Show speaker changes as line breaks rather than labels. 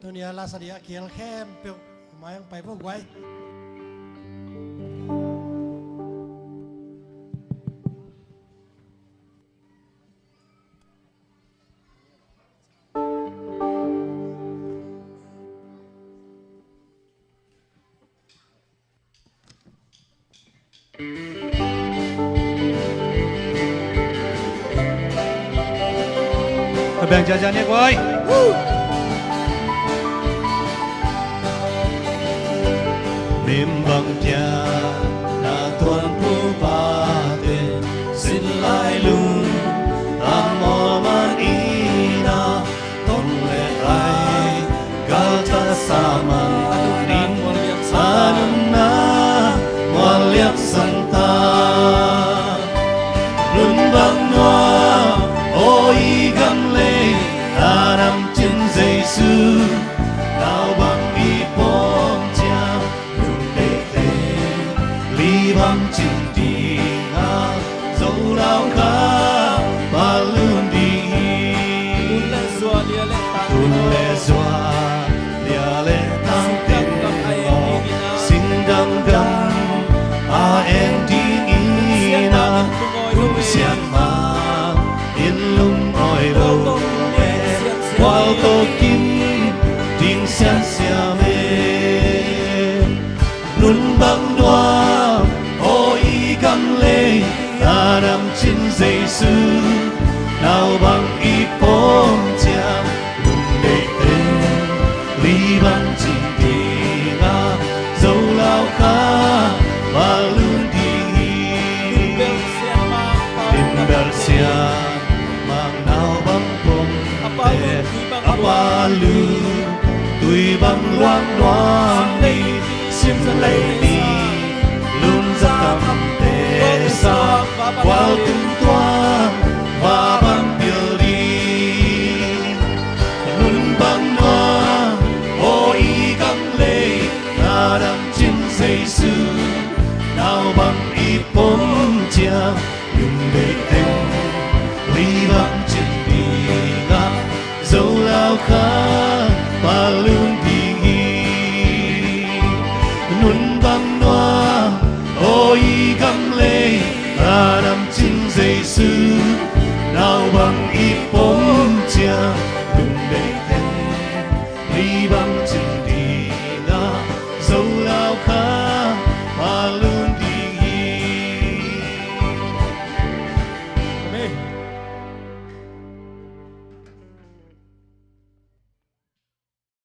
ตัวเนี้ยลาสเดียเขียนแค่เปียวหมายไปพวกไว้
แบ่งจานๆเนี่ยไว้Bimbang dia na tuan pu ba de sin lai lung amo man ina ton le ai gal ta sama nin anun na waliak santa lun bang noa oi gam le anam chin Giêsu nào bằng y bom cha bằng chừng đi ha dẫu lao khá và luôn đi tuôn lệ xoa lia lệ tăng tên ngọ xin đăng đăng a em đi ina cùng xiên mà yên lung ngồi đầu qua tô kim tiếng xiên xia mê luôn băng đoa gam lê ta nằm trên Giêsu nào bằng y bom cha lùng để tên ly bằng trình đi nga dẫu lao khá và luôn đi tìm bel xia mang nào bằng bom tê apa lu tùy bằng loang loang đi xiêm dân lấy đi luôn ra cầm sa qual tung toang và băng biểu đi luôn băng hoa ôi găng lê ta đang trên Giêsu nào bằng y bom cha dùng để tên ly bằng trên đi ngã dẫu lao khá và luôn đi luôn băng hoa ôi găng lê ta nằm trên Giêsu nào bằng y bom cha đừng để tên ly bằng trên